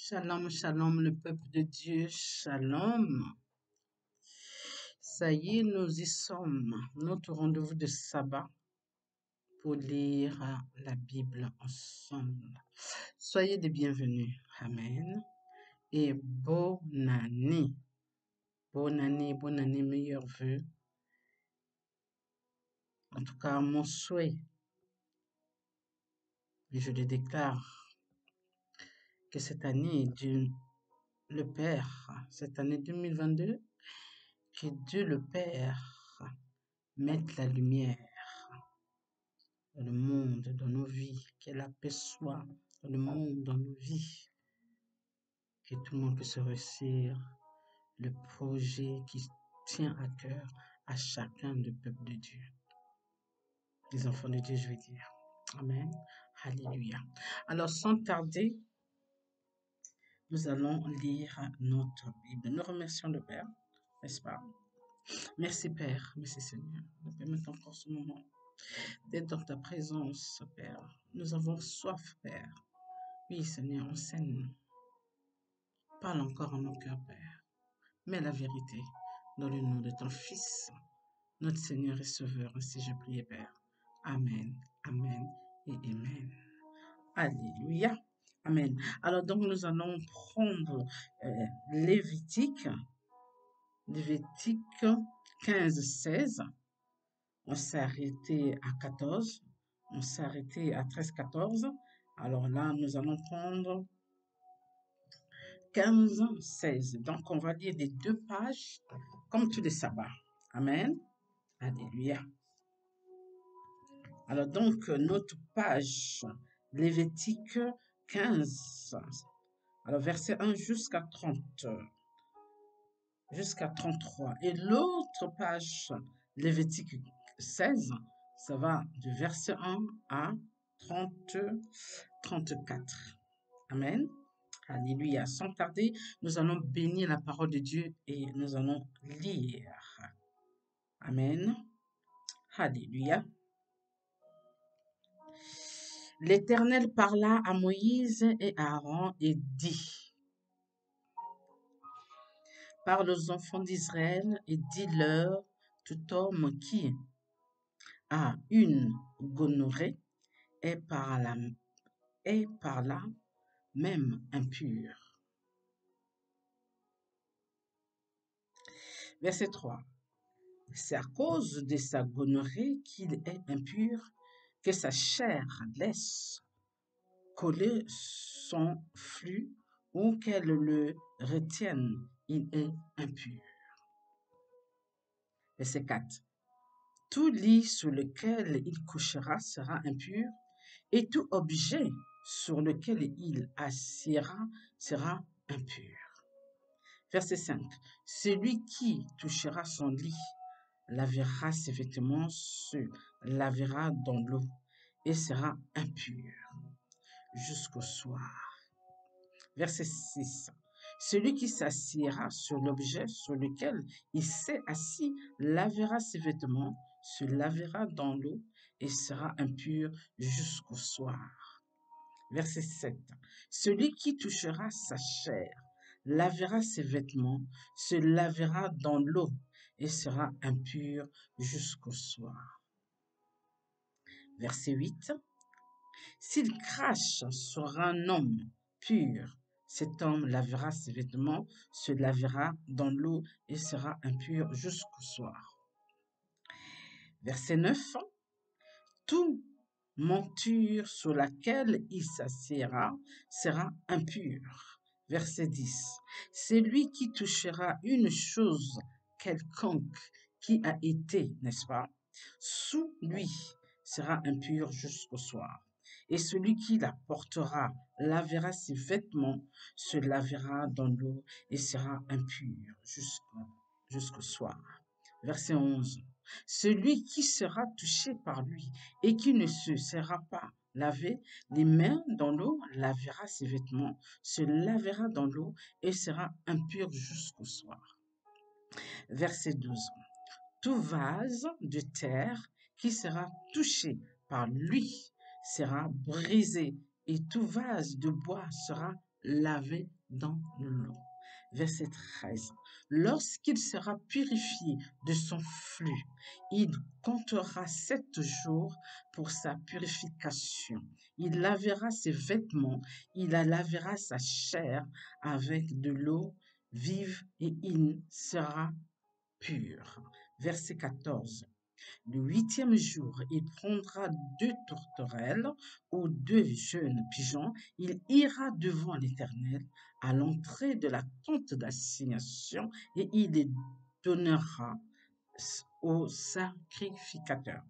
Shalom, shalom, le peuple de Dieu, shalom. Ça y est, nous y sommes. Notre rendez-vous de sabbat pour lire la Bible ensemble. Soyez les bienvenus. Amen. Et bonne année. Bonne année, meilleurs vœux. En tout cas, mon souhait, et je le déclare, que cette année, Dieu le Père, cette année 2022, que Dieu le Père mette la lumière dans le monde, dans nos vies, que la paix soit dans le monde, dans nos vies, que tout le monde puisse réussir le projet qui tient à cœur à chacun du peuple de Dieu. Les enfants de Dieu, je veux dire. Amen. Alléluia. Alors, sans tarder, nous allons lire notre Bible. Nous remercions le Père, n'est-ce pas? Merci Père, merci Seigneur, de permettre encore ce moment d'être dans ta présence, Père. Nous avons soif, Père. Oui, Seigneur, enseigne. Parle encore en nos cœurs, Père. Mets la vérité dans le nom de ton Fils, notre Seigneur et Sauveur. Ainsi je prie, Père. Amen, amen et amen. Alléluia. Amen. Alors donc nous allons prendre Lévitique 15-16. On s'est arrêté à 14. On s'est arrêté à 13-14. Alors là, nous allons prendre 15-16. Donc, on va lire les 2 pages comme tous les sabbats. Amen. Alléluia. Alors donc, notre page, Lévitique 15. Alors, verset 1 jusqu'à 30. Jusqu'à 33. Et l'autre page, Lévitique 16, ça va du verset 1 à 34. Amen. Alléluia. Sans tarder, nous allons bénir la parole de Dieu et nous allons lire. Amen. Alléluia. L'Éternel parla à Moïse et à Aaron et dit: Parle aux enfants d'Israël et dis-leur, tout homme qui a une gonorrhée est par là même impur. Verset 3. C'est à cause de sa gonorrhée qu'il est impur, que sa chair laisse coller son flux ou qu'elle le retienne, il est impur. Verset 4. Tout lit sur lequel il couchera sera impur, et tout objet sur lequel il assiera sera impur. Verset 5. Celui qui touchera son lit lavera ses vêtements, se lavera dans l'eau et sera impur jusqu'au soir. Verset 6. Celui qui s'assiera sur l'objet sur lequel il s'est assis lavera ses vêtements, se lavera dans l'eau et sera impur jusqu'au soir. Verset 7. Celui qui touchera sa chair lavera ses vêtements, se lavera dans l'eau et sera impur jusqu'au soir. Verset 8. S'il crache sur un homme pur, cet homme lavera ses vêtements, se lavera dans l'eau et sera impur jusqu'au soir. Verset 9. Toute monture sur laquelle il s'assiera sera impure. Verset 10. Celui qui touchera une chose quelconque qui a été, n'est-ce pas, sous lui sera impur jusqu'au soir. Et celui qui la portera lavera ses vêtements, se lavera dans l'eau et sera impur jusqu'au soir. Verset 11. Celui qui sera touché par lui et qui ne se sera pas lavé les mains dans l'eau lavera ses vêtements, se lavera dans l'eau et sera impur jusqu'au soir. Verset 12. Tout vase de terre qui sera touché par lui sera brisé et tout vase de bois sera lavé dans l'eau. Verset 13. Lorsqu'il sera purifié de son flux, il comptera 7 jours pour sa purification. Il lavera ses vêtements, il lavera sa chair avec de l'eau vive et il sera pur. Verset 14. Le 8e jour, il prendra 2 tourterelles ou 2 jeunes pigeons. Il ira devant l'Éternel à l'entrée de la tente d'assignation et il les donnera au sacrificateur.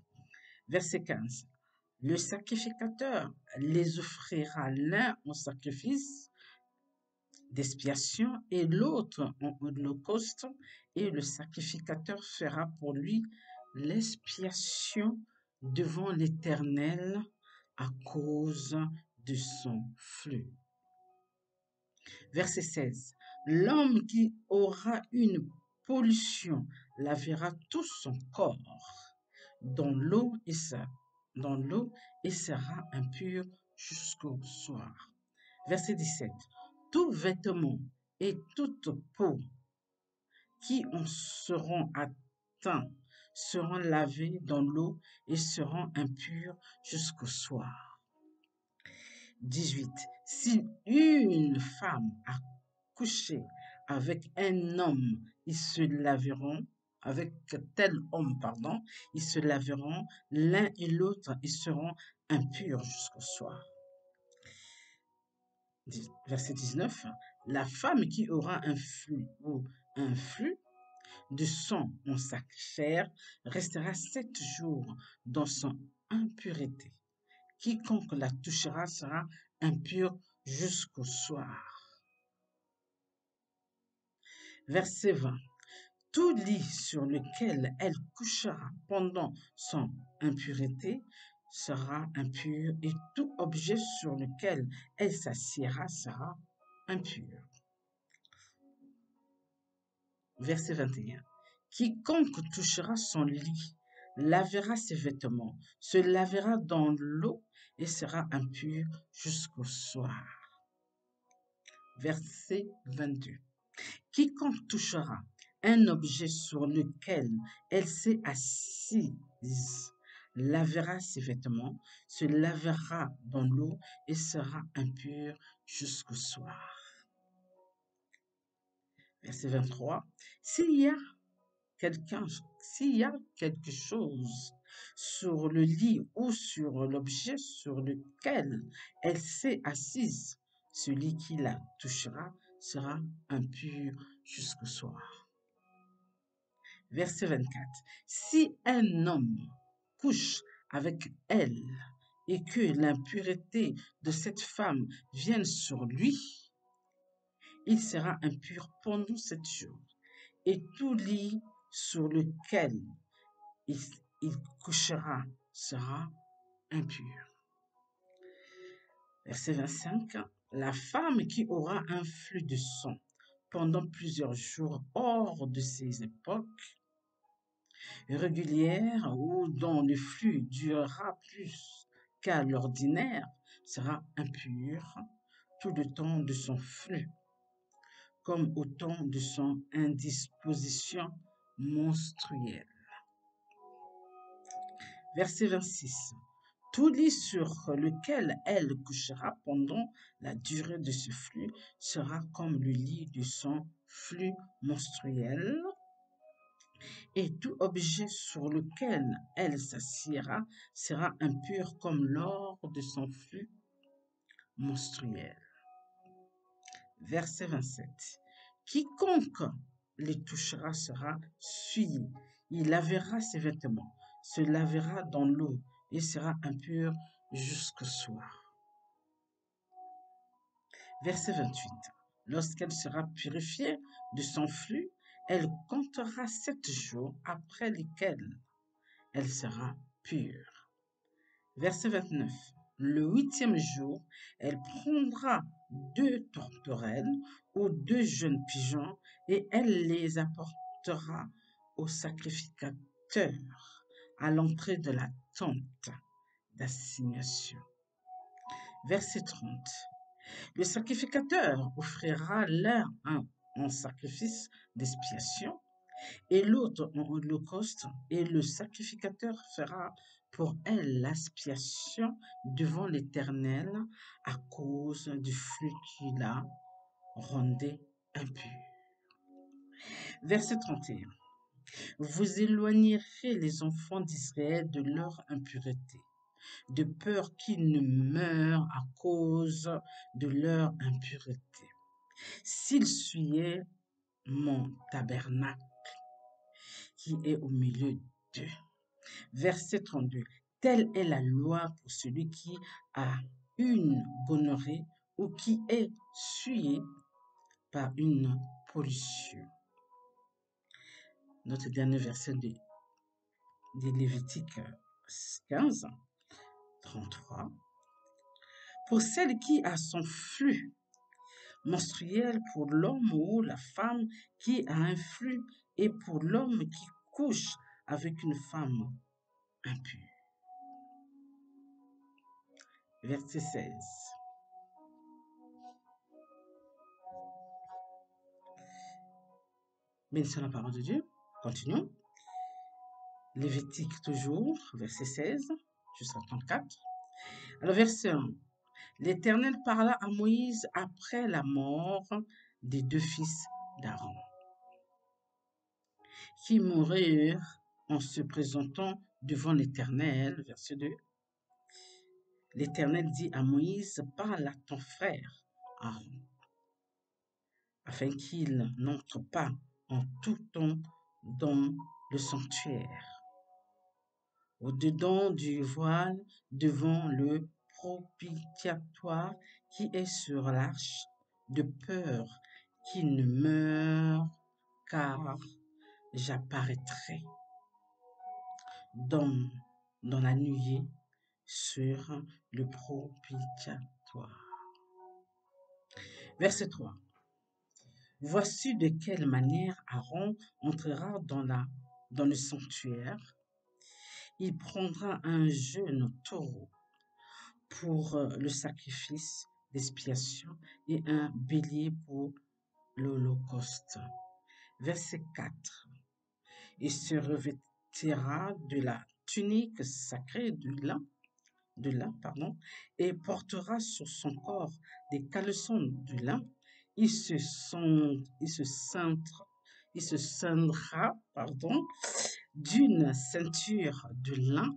Verset 15. Le sacrificateur les offrira l'un en sacrifice d'expiation et l'autre en holocauste, et le sacrificateur fera pour lui l'expiation devant l'Éternel à cause de son flux. Verset 16. L'homme qui aura une pollution lavera tout son corps dans l'eau et sera impur jusqu'au soir. Verset 17. Tout vêtement et toute peau qui en seront atteints seront lavés dans l'eau et seront impurs jusqu'au soir. 18. Si une femme a couché avec un homme, ils se laveront, avec tel homme, ils se laveront l'un et l'autre et seront impurs jusqu'au soir. Verset 19. La femme qui aura un flux de sang en sa chair restera 7 jours dans son impureté. Quiconque la touchera sera impur jusqu'au soir. Verset 20. Tout lit sur lequel elle couchera pendant son impureté sera impur et tout objet sur lequel elle s'assiera sera impur. Verset 21. Quiconque touchera son lit lavera ses vêtements, se lavera dans l'eau et sera impur jusqu'au soir. Verset 22. Quiconque touchera un objet sur lequel elle s'est assise lavera ses vêtements, se lavera dans l'eau et sera impur jusqu'au soir. Verset 23. S'il y a quelque chose sur le lit ou sur l'objet sur lequel elle s'est assise, celui qui la touchera sera impur jusqu'au soir. Verset 24. Si un homme couche avec elle et que l'impureté de cette femme vienne sur lui, il sera impur pendant 7 jours. Et tout lit sur lequel il couchera sera impur. Verset 25. La femme qui aura un flux de sang pendant plusieurs jours hors de ses époques régulières ou dont le flux durera plus qu'à l'ordinaire sera impure tout le temps de son flux, comme au temps de son indisposition menstruelle. Verset 26. Tout lit sur lequel elle couchera pendant la durée de ce flux sera comme le lit de son flux menstruel, et tout objet sur lequel elle s'assiera sera impur comme lors de son flux menstruel. Verset 27. Quiconque les touchera sera souillé. Il lavera ses vêtements, se lavera dans l'eau et sera impur jusqu'au soir. Verset 28. Lorsqu'elle sera purifiée de son flux, elle comptera 7 jours après lesquels elle sera pure. Verset 29. Le 8e jour, elle prendra 2 tourterelles ou 2 jeunes pigeons et elle les apportera au sacrificateur à l'entrée de la tente d'assignation. Verset 30. Le sacrificateur offrira l'un en sacrifice d'expiation et l'autre en holocauste, et le sacrificateur fera pour elle l'expiation devant l'Éternel à cause du flux qui la rendait impure. Verset 31. Vous éloignerez les enfants d'Israël de leur impureté, de peur qu'ils ne meurent à cause de leur impureté. S'ils suivaient mon tabernacle qui est au milieu d'eux. Verset 32. Telle est la loi pour celui qui a une gonnerie ou qui est souillé par une pollution. Notre dernier verset de Lévitique 15, 33. Pour celle qui a son flux menstruel, pour l'homme ou la femme qui a un flux, et pour l'homme qui couche avec une femme impure. Verset 16. Bénissons la parole de Dieu. Continuons. Lévitique toujours, verset 16 jusqu'à 34. Alors, verset 1. L'Éternel parla à Moïse après la mort des deux fils d'Aaron, qui moururent en se présentant devant l'Éternel. Verset 2. L'Éternel dit à Moïse, parle à ton frère Aaron, afin qu'il n'entre pas en tout temps dans le sanctuaire, au-dedans du voile, devant le propitiatoire qui est sur l'arche, de peur qu'il ne meure, car j'apparaîtrai dans la nuée sur le propitiatoire. Verset 3. Voici de quelle manière Aaron entrera dans le sanctuaire. Il prendra un jeune taureau pour le sacrifice d'expiation et un bélier pour l'holocauste. Verset 4. Il se revêtira de la tunique sacrée de lin, et portera sur son corps des caleçons de lin. Il se ceindra d'une ceinture de lin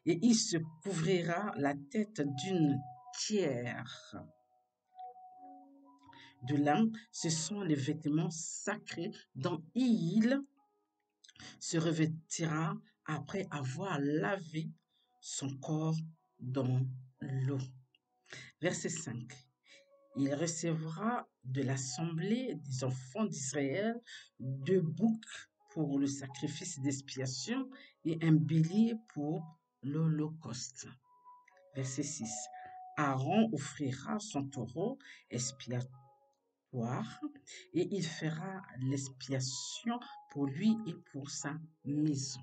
et il se couvrira la tête d'une tiare de lin. Ce sont les vêtements sacrés dont il se revêtira après avoir lavé son corps dans l'eau. Verset 5. Il recevra de l'assemblée des enfants d'Israël 2 boucs pour le sacrifice d'expiation et un bélier pour l'holocauste. Verset 6. Aaron offrira son taureau expiatoire et il fera l'expiation pour lui et pour sa maison.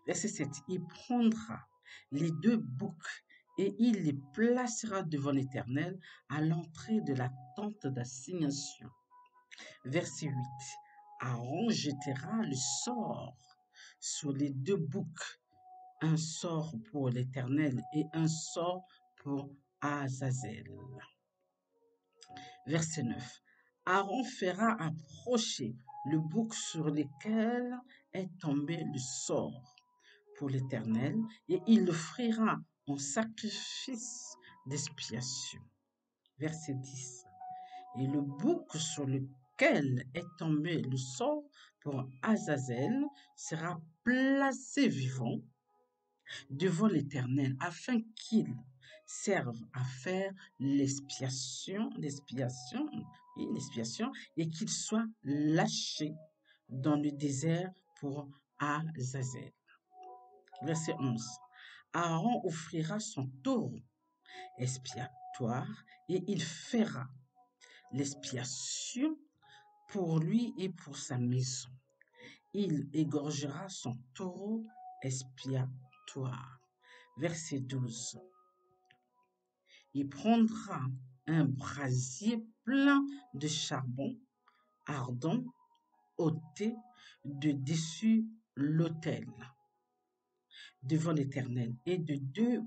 Verset 7. Il prendra les 2 boucs et il les placera devant l'Éternel à l'entrée de la tente d'assignation. Verset 8. Aaron jettera le sort sur les 2 boucs, un sort pour l'Éternel et un sort pour Azazel. Verset 9. Aaron fera approcher le bouc sur lequel est tombé le sort pour l'Éternel et il l'offrira en sacrifice d'expiation. Verset 10. Et le bouc sur lequel est tombé le sort pour Azazel sera placé vivant devant l'Éternel afin qu'il serve à faire l'expiation et qu'il soit lâché dans le désert pour Azazel. Verset 11. Aaron offrira son taureau expiatoire et il fera l'expiation pour lui et pour sa maison. Il égorgera son taureau expiatoire. Verset 12. Il prendra un brasier plein de charbon ardent ôté de dessus l'autel devant l'Éternel et de 2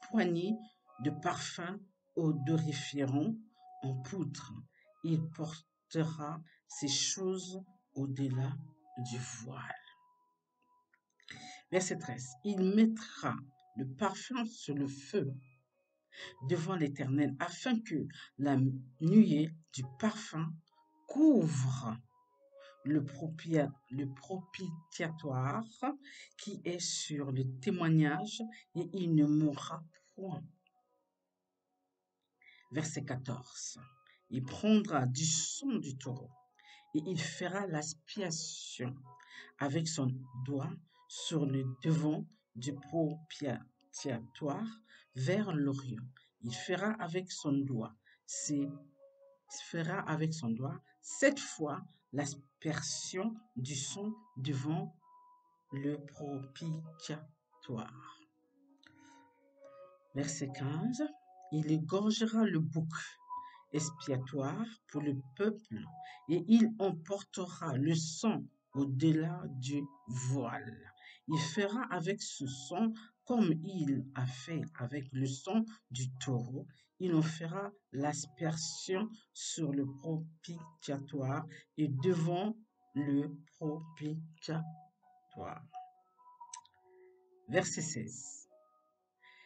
poignées de parfum odoriférant en poudre. Il portera ces choses au-delà du voile. Verset 13. Il mettra le parfum sur le feu devant l'Éternel afin que la nuée du parfum couvre le propitiatoire qui est sur le témoignage et il ne mourra point. Verset 14. Il prendra du sang du taureau et il fera l'expiation avec son doigt sur le devant du propitiatoire vers l'Orient. Il fera avec son doigt, fera avec son doigt 7 fois l'aspersion du sang devant le propitiatoire. Verset 15. Il égorgera le bouc expiatoire pour le peuple et il emportera le sang au-delà du voile. Il fera avec ce sang comme il a fait avec le sang du taureau. Il en fera l'aspersion sur le propitiatoire et devant le propitiatoire. Verset 16.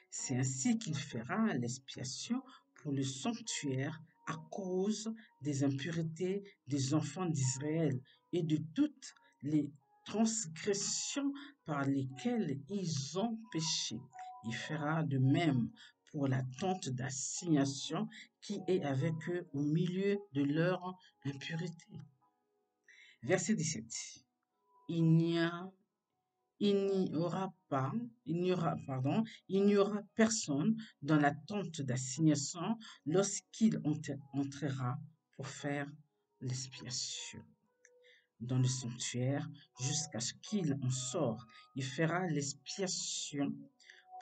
C'est ainsi qu'il fera l'expiation pour le sanctuaire à cause des impuretés des enfants d'Israël et de toutes les transgressions par lesquelles ils ont péché. Il fera de même pour la tente d'assignation qui est avec eux au milieu de leur impureté. Verset 17. Il n'y aura personne dans la tente d'assignation lorsqu'il entrera pour faire l'expiation dans le sanctuaire jusqu'à ce qu'il en sorte. Il fera l'expiation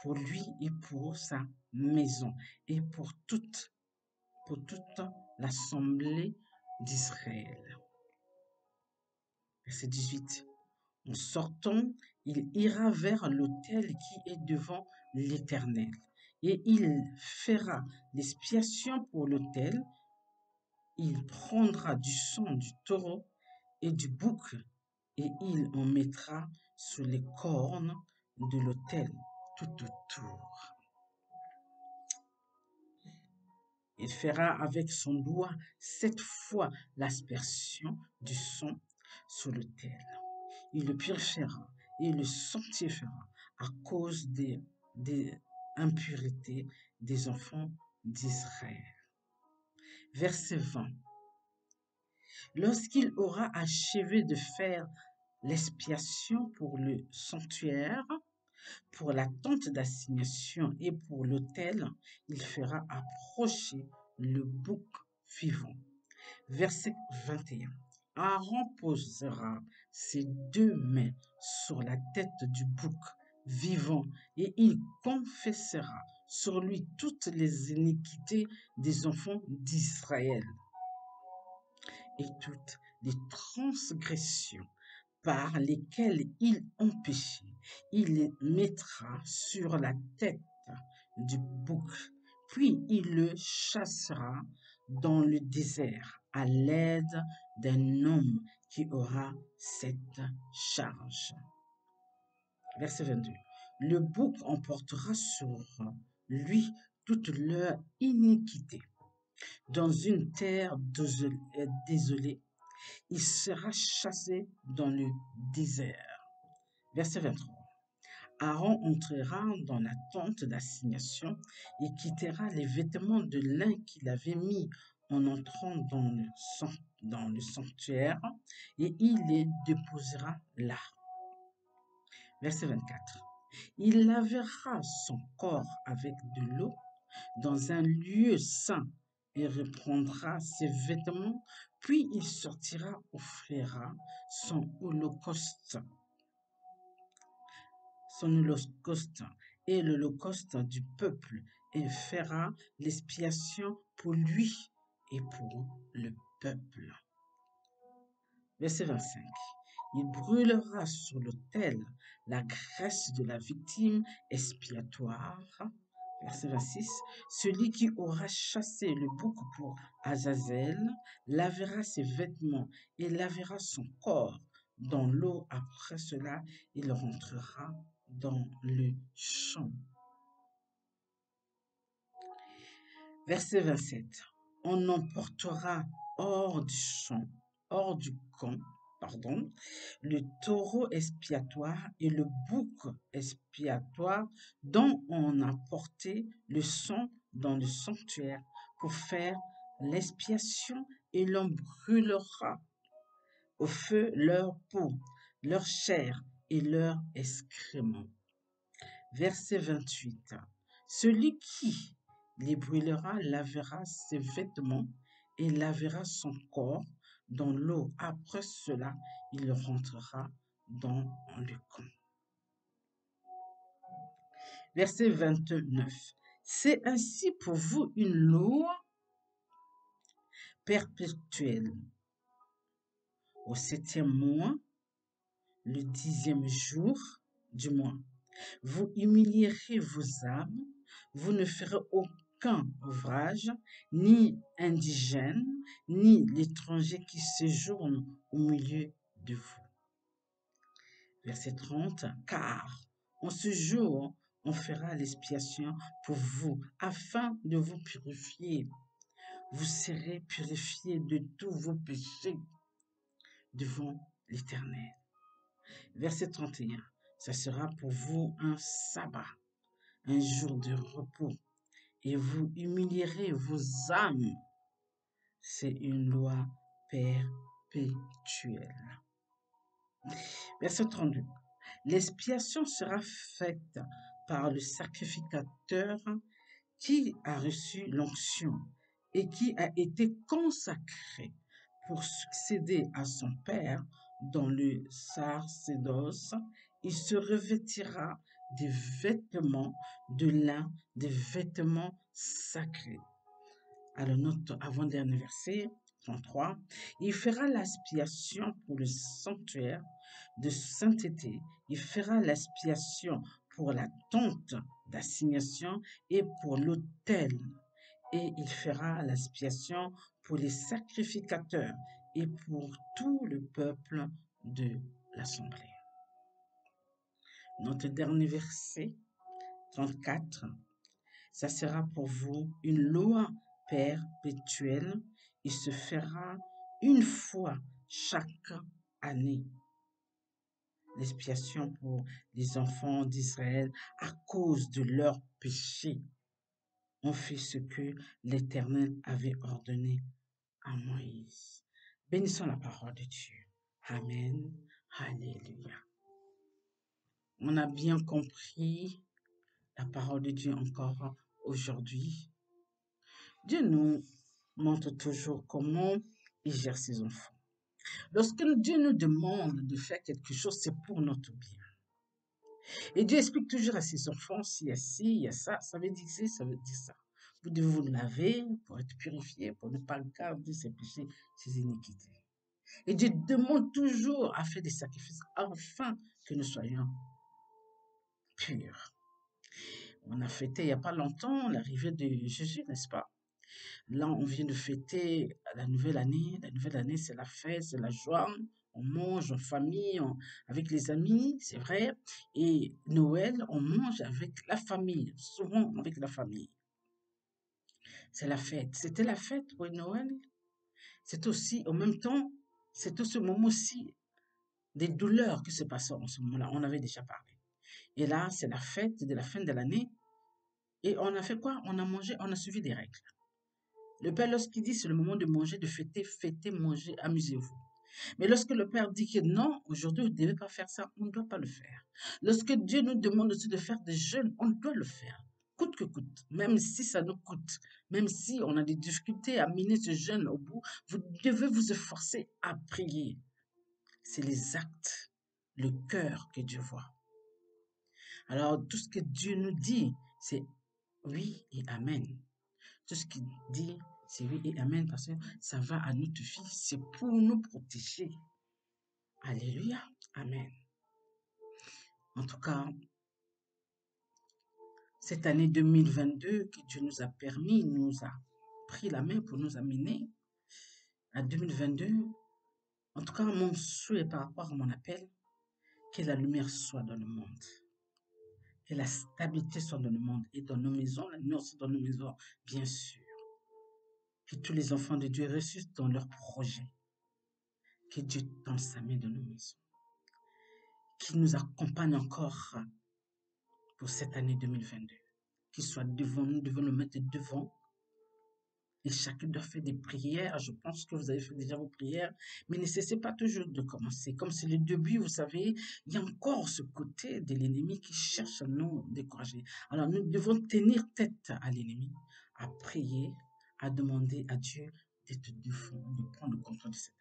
pour lui et pour sa maison et pour toute l'assemblée d'Israël. Verset 18. En sortant, il ira vers l'autel qui est devant l'Éternel, et il fera l'expiation pour l'autel. Il prendra du sang du taureau et du bouc, et il en mettra sur les cornes de l'autel tout autour. Il fera avec son doigt 7 fois l'aspersion du sang sur l'autel. Il le purifiera et le sanctifiera à cause des impuretés des enfants d'Israël. Verset 20. Lorsqu'il aura achevé de faire l'expiation pour le sanctuaire, pour la tente d'assignation et pour l'autel, il fera approcher le bouc vivant. Verset 21. Aaron posera ses 2 mains sur la tête du bouc vivant et il confessera sur lui toutes les iniquités des enfants d'Israël et toutes les transgressions par lesquelles ils ont péché. Il les mettra sur la tête du bouc, puis il le chassera dans le désert à l'aide d'un homme qui aura cette charge. Verset 22. Le bouc emportera sur lui toute leur iniquité. Dans une terre désolée, il sera chassé dans le désert. Verset 23. Aaron entrera dans la tente d'assignation et quittera les vêtements de lin qu'il avait mis en entrant dans le sanctuaire et il les déposera là. Verset 24. Il lavera son corps avec de l'eau dans un lieu saint et reprendra ses vêtements, puis il sortira, offrira son holocauste et l'holocauste du peuple et fera l'expiation pour lui et pour le peuple. Verset 25. Il brûlera sur l'autel la graisse de la victime expiatoire. Verset 26. Celui qui aura chassé le bouc pour Azazel lavera ses vêtements et lavera son corps dans l'eau. Après cela, il rentrera dans le champ. Verset 27. On emportera hors du camp, le taureau expiatoire et le bouc expiatoire dont on a porté le sang dans le sanctuaire pour faire l'expiation, et l'on brûlera au feu leur peau, leur chair et leur excrément. Verset 28. Celui qui les brûlera lavera ses vêtements et lavera son corps dans l'eau. Après cela, il rentrera dans le camp. Verset 29. C'est ainsi pour vous une loi perpétuelle. Au 7e mois, le 10e jour du mois, vous humilierez vos âmes, vous ne ferez aucun ouvrage, ni indigène, ni l'étranger qui séjourne au milieu de vous. Verset 30. Car en ce jour, on fera l'expiation pour vous, afin de vous purifier. Vous serez purifiés de tous vos péchés devant l'Éternel. Verset 31. Ça sera pour vous un sabbat, un jour de repos, et vous humilierez vos âmes. C'est une loi perpétuelle. Verset 32. L'expiation sera faite par le sacrificateur qui a reçu l'onction et qui a été consacré pour succéder à son père dans le sacerdoce. Il se revêtira des vêtements de lin, des vêtements sacrés. Alors, notre avant-dernier verset, 33. Il fera l'expiation pour le sanctuaire de sainteté. Il fera l'expiation pour la tente d'assignation et pour l'autel. Et il fera l'expiation pour les sacrificateurs et pour tout le peuple de l'assemblée. Notre dernier verset, 34. Ça sera pour vous une loi perpétuelle. Il se fera une fois chaque année. L'expiation pour les enfants d'Israël à cause de leurs péchés. On fait ce que l'Éternel avait ordonné à Moïse. Bénissons la parole de Dieu. Amen. Alléluia. On a bien compris la parole de Dieu encore aujourd'hui. Dieu nous montre toujours comment il gère ses enfants. Lorsque Dieu nous demande de faire quelque chose, c'est pour notre bien. Et Dieu explique toujours à ses enfants, s'il y a ci, il y a ça, ça veut dire ci, ça veut dire ça. Vous devez vous laver pour être purifié, pour ne pas garder ses péchés, ses iniquités. Et Dieu demande toujours à faire des sacrifices afin que nous soyons purs. On a fêté il n'y a pas longtemps l'arrivée de Jésus, n'est-ce pas? Là, on vient de fêter la nouvelle année. La nouvelle année, c'est la fête, c'est la joie. On mange en famille, avec les amis, c'est vrai. Et Noël, on mange avec la famille, souvent avec la famille. C'est la fête. C'était la fête pour Noël. C'est aussi, en même temps, c'est ce moment aussi des douleurs qui se passent en ce moment-là. On avait déjà parlé. Et là, c'est la fête de la fin de l'année. Et on a fait quoi? On a mangé, on a suivi des règles. Le Père, lorsqu'il dit c'est le moment de manger, de fêter, fêtez, mangez, amusez-vous. Mais lorsque le Père dit que non, aujourd'hui, vous ne devez pas faire ça, on ne doit pas le faire. Lorsque Dieu nous demande aussi de faire des jeûnes, on doit le faire. Coûte que coûte, même si ça nous coûte, même si on a des difficultés à mener ce jeûne au bout, vous devez vous efforcer à prier. C'est les actes, le cœur que Dieu voit. Alors, tout ce que Dieu nous dit, c'est oui et amen. Tout ce qu'il dit, c'est oui et amen parce que ça va à notre vie. C'est pour nous protéger. Alléluia. Amen. En tout cas, cette année 2022 que Dieu nous a permis, nous a pris la main pour nous amener à 2022. En tout cas, mon souhait par rapport à mon appel, que la lumière soit dans le monde, que la stabilité soit dans le monde et dans nos maisons, la lumière soit dans nos maisons, bien sûr. Que tous les enfants de Dieu réussissent dans leurs projets. Que Dieu tende sa main dans nos maisons. Qu'il nous accompagne encore pour cette année 2022. Qu'il soit devant nous, devons le mettre devant. Et chacun doit faire des prières. Je pense que vous avez fait déjà vos prières, mais ne cessez pas toujours de commencer. Comme c'est le début, vous savez, il y a encore ce côté de l'ennemi qui cherche à nous décourager. Alors nous devons tenir tête à l'ennemi, à prier, à demander à Dieu d'être devant, de prendre le contrôle de cette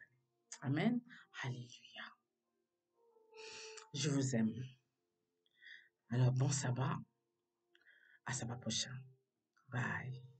année. Amen. Alléluia. Je vous aime. Alors bon sabbat. À sabbat prochain. Bye.